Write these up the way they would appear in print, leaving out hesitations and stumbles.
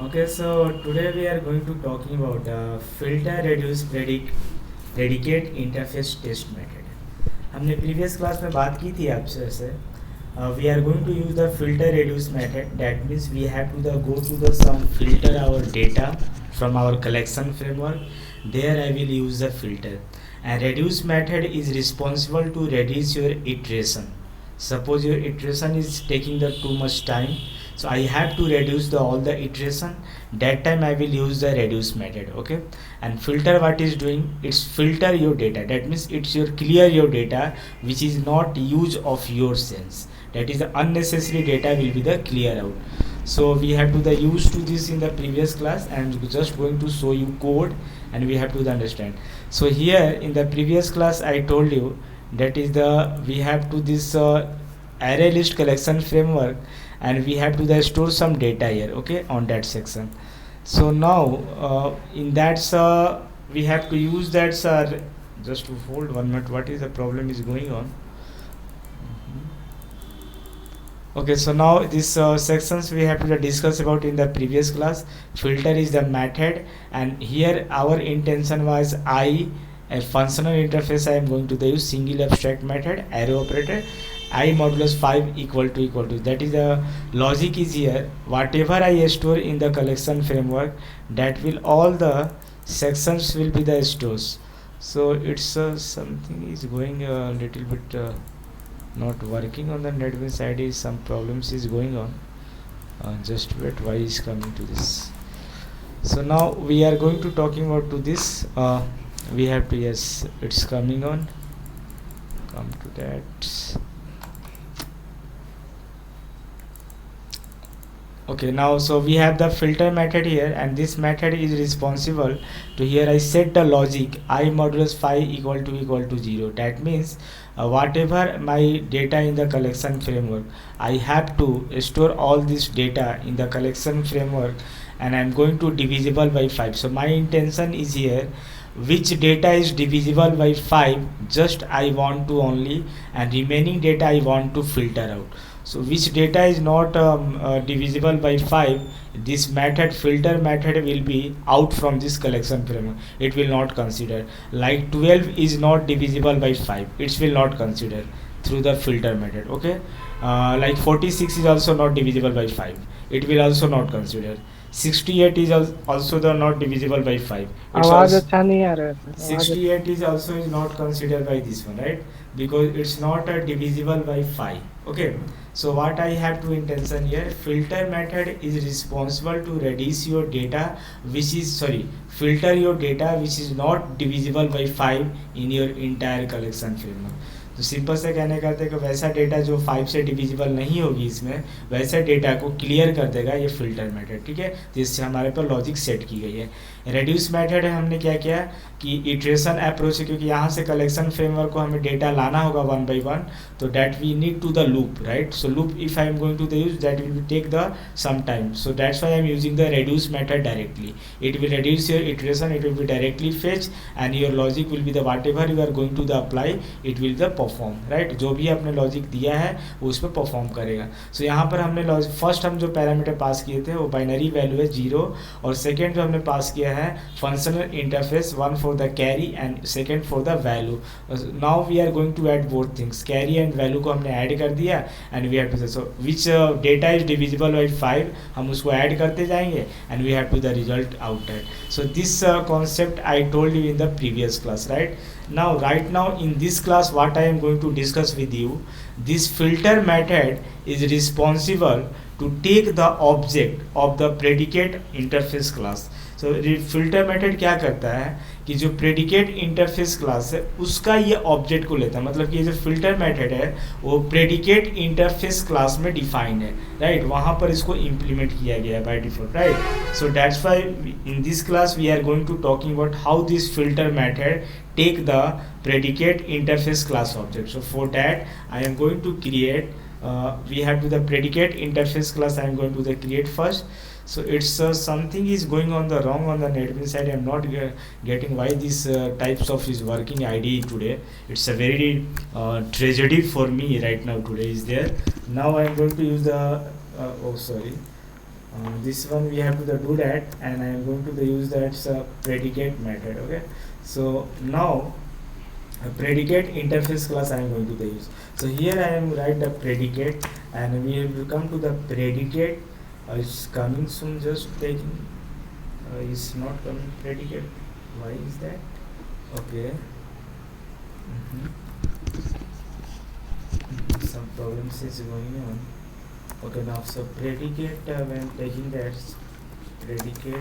Okay, so today we are going to talking about filter reduce predicate interface test method. हमने previous class में बात की थी आपसे ऐसे. We are going to use the filter reduce method. That means we have to go to the some filter our data from our collection framework. There I will use the filter. And reduce method is responsible to reduce your iteration. Suppose your iteration is taking the too much time, so I have to reduce all the iteration. That time I will use the reduce method. Okay, and filter, what is doing, it's filter your data. That means it's your clear your data which is not use of your sense. That is the unnecessary data will be the clear out. So we have to the use to this in the previous class, and just going to show you code, and we have to the understand. So here in the previous class I told you that is the we have to this array list collection framework, and we have to the store some data here, okay, on that section. So now in that we have to use that just to hold 1 minute, what is the problem is going on. Okay, so now this sections we have to discuss about in the previous class. Filter is the method, and here our intention was a functional interface. I am going to use single abstract method array operator I modulus 5 equal to, that is the logic is here. Whatever I store in the collection framework, that will all the sections will be the stores. So it's something is going a little bit not working on the NetBeans side, is some problems is going on. Just wait, why is coming to this. So now we are going to talking about to this. We have to, yes, it's coming on, come to that. Okay, now so we have the filter method here, and this method is responsible to, here I set the logic I modulus 5 equal to 0. That means whatever my data in the collection framework, I have to store all this data in the collection framework, and I'm going to divisible by 5. So my intention is here, which data is divisible by 5 just I want to only, and remaining data I want to filter out. So which data is not divisible by 5, this method filter method will be out from this collection framework. It will not consider. Like 12 is not divisible by 5, it will not consider through the filter method. Okay, like 46 is also not divisible by 5, it will also not consider. 68 is also the not divisible by 5. It's also, 68 is also is not considered by this one, right? Because it's not divisible by 5. Okay, so what I have to intention here, filter method is responsible to reduce your data which is filter your data which is not divisible by 5 in your entire collection framework. तो simple से कहने का कि वैसा data जो 5 से divisible नहीं होगी इसमें, वैसे डेटा को क्लियर कर देगा ये फिल्टर मेथड. ठीक है, जिससे हमारे पर लॉजिक सेट की गई है. रेड्यूस मेथड है, हमने क्या किया कि इटरेशन अप्रोच है, क्योंकि यहाँ से कलेक्शन फ्रेमवर्क को हमें डेटा लाना होगा 1 by 1, तो that we need to the loop, right. So loop if I am going to the use that will take the some time, so that's why I am using the reduce method directly. It will reduce your iteration, it will be directly fetch, and your logic will be the whatever you are going to the apply, it will the perform, right. जो भी आपने logic दिया है वो उस पर perform करेगा. सो यहाँ पर हमने फर्स्ट हम जो पैरामीटर पास किए थे वो बाइनरी वैल्यू है 0, और सेकेंड जो हमने पास किया है functional interface 1 for the carry and second for the value. Now we are going to add both things, carry and value को हमने ऐड कर दिया, and we have to so which data is divisible by 5, हम उसको add करते जाएंगे, and we have to the result out that. So this concept I told you in the previous class, right. Right now in this class what I am going to discuss with you, this filter method is responsible to take the object of the predicate interface class. So filter method क्या करता है कि जो predicate interface class है उसका ये object को लेता है. मतलब कि ये जो फिल्टर मेथड है वो प्रेडिकेट इंटरफेस क्लास में डिफाइंड है, राइट. वहाँ पर इसको इम्प्लीमेंट किया गया है by default, right. So that's why in this class we are going to talking about how this filter method take the predicate interface class object. So for that I am going to create we have to the predicate interface class I am going to the create first. So it's something is going on the wrong on the NetBeans side. I am not getting why these types of is working ID today. It's a very tragedy for me right now today is there. Now I am going to use the This one we have to do that, and I am going to use that predicate method. Okay, so now predicate interface class I am going to use. So here I am write the predicate, and we will come to the predicate. It's coming soon, just taking is not coming predicate. Why is that? Okay. Some problems is going on. Okay, now so predicate, when taking that predicate,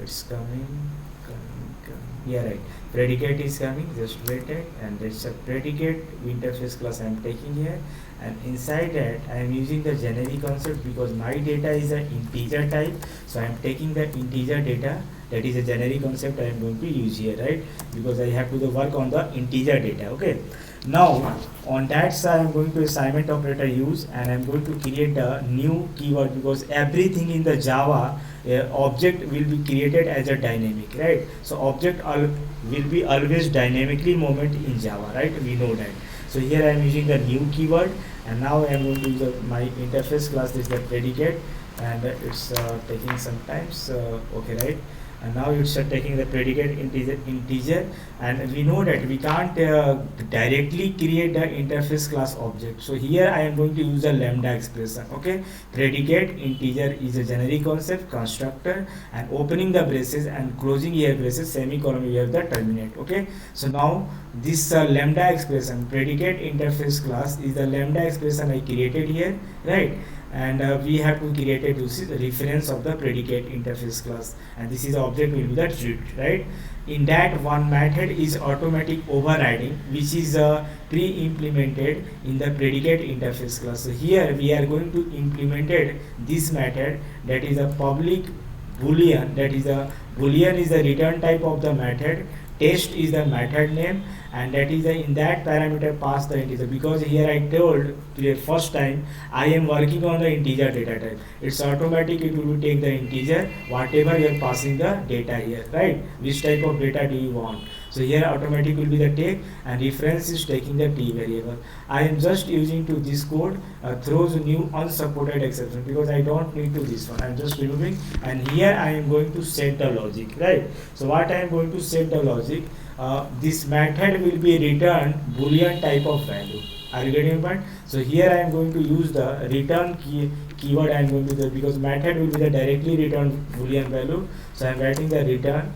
it's coming. Yeah, right. Predicate is coming, just wait it, and it's a predicate interface class I am taking here, and inside that I am using the generic concept because my data is an integer type, so I am taking the integer data. That is a generic concept I am going to use here, right? Because I have to work on the integer data. Okay. Now on that side I am going to assignment operator use, and I am going to create a new keyword because everything in the Java object will be created as a dynamic, right? So object will be always dynamically movement in Java, right? We know that. So here I am using the new keyword, and now I am going to use my interface class. This is the predicate, and it's taking some time. So okay, right? And now it's taking the predicate integer, and we know that we can't directly create the interface class object. So here I am going to use a lambda expression. Okay, predicate integer is a generic concept constructor, and opening the braces and closing here braces semicolon, we have the terminate. Okay, so now this lambda expression predicate interface class is the lambda expression I created here, right? And we have to create a reference of the predicate interface class, and this is the object will be the treat, right? In that, one method is automatic overriding, which is pre-implemented in the predicate interface class. So here we are going to implemented this method, that is a public boolean. That is a boolean is the return type of the method. Test is the method name, and that is in that parameter pass the integer, because here I told the first time I am working on the integer data type. It's automatic, it will take the integer whatever you are passing the data here, right? Which type of data do you want? So here automatic will be the take, and reference is taking the t variable. I am just using to this code throws new unsupported exception because I don't need to this one. I am just removing, and here I am going to set the logic, right? So what I am going to set the logic, this method will be return boolean type of value. Are you getting my point? So here I am going to use the return keyword. I am going to because method will be the directly return boolean value. So I am writing the return.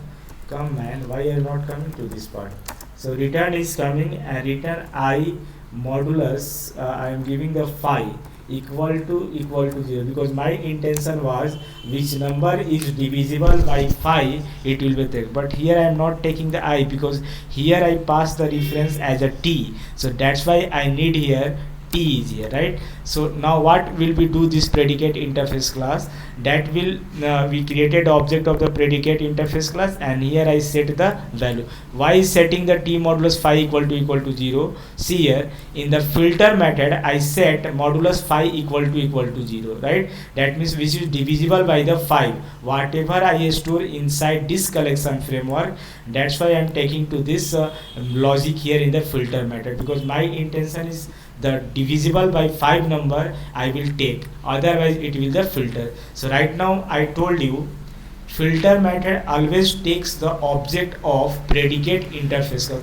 Come man, why are you not coming to this part? So return is coming, and return I modulus I am giving the phi equal to 0, because my intention was which number is divisible by phi it will be there, but here I am not taking the I because here I pass the reference as a t, so that's why I need here t is here, right? So now what will we do this predicate interface class, that will we created object of the predicate interface class, and here I set the value. Why setting the t modulus phi equal to 0? See here in the filter method I set modulus phi equal to 0, right? That means which is divisible by the 5, whatever I store inside this collection framework. That's why I am taking to this logic here in the filter method, because my intention is the divisible by 5 number I will take, otherwise it will the filter. So right now I told you filter method always takes the object of predicate interface का,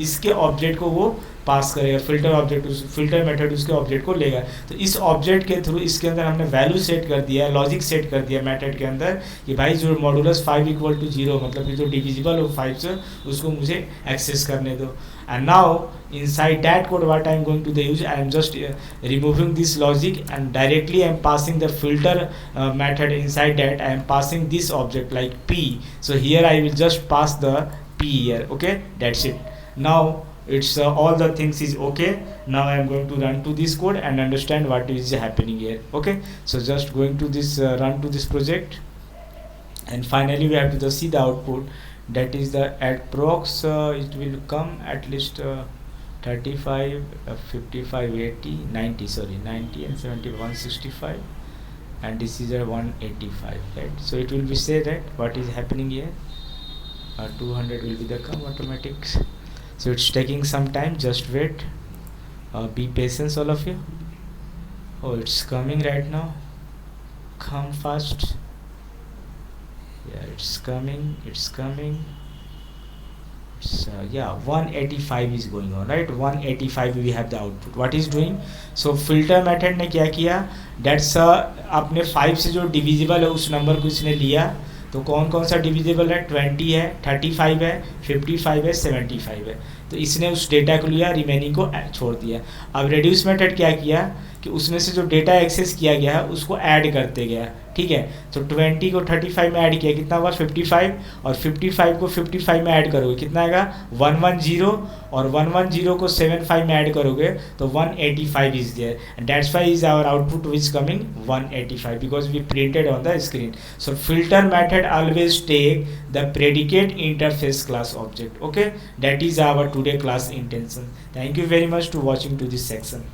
इसके object को वो पास करेगा, filter object filter method उसके object को लेगा। तो इस ऑब्जेक्ट के थ्रू इसके अंदर हमने वैल्यू सेट कर दिया, लॉजिक सेट कर दिया मेथड के अंदर कि भाई जो मॉडुलस 5 इक्वल टू 0 मतलब कि जो डिविजिबल हो 5 से उसको मुझे एक्सेस करने दो। And now inside that code what I am going to use, I am just removing this logic and directly I am passing the filter method. Inside that I am passing this object like p, so here I will just pass the p here. Okay, that's it. Now it's all the things is okay. Now I am going to run to this code and understand what is happening here. Okay, so just going to this run to this project, and finally we have to see the output. That is the at prox it will come at least 35 55 80 90, sorry 90 and 70 165, and this is a 185, right? So it will be say that what is happening here, 200 will be the come automatic. So it's taking some time, just wait, be patient all of you. Oh, it's coming right now, come fast. Yeah, it's coming, it's coming. So yeah, 185 is going on, right? 185 we have the output. What is doing? So filter method ने क्या किया? That's अपने 5 से जो divisible है उस number को इसने लिया. तो कौन कौन सा डिविजिबल है? 20 है, 35 है, 55 है, 75 है. तो इसने उस डेटा को लिया, रिमेनिंग को छोड़ दिया. अब रेड्यूस मेथड क्या किया कि उसमें से जो डेटा एक्सेस किया गया है उसको ऐड करते गया. ठीक है, तो 20 को 35 में ऐड किया, कितना हुआ? 55. और 55 को 55 में ऐड करोगे कितना आएगा? 110. और 110 को 75 में ऐड करोगे तो 185 is there. And that's why is our output which coming 185 because we printed on the screen. So filter method always take the predicate interface class object. Okay, that is our today class intention. Thank you very much to watching to this section.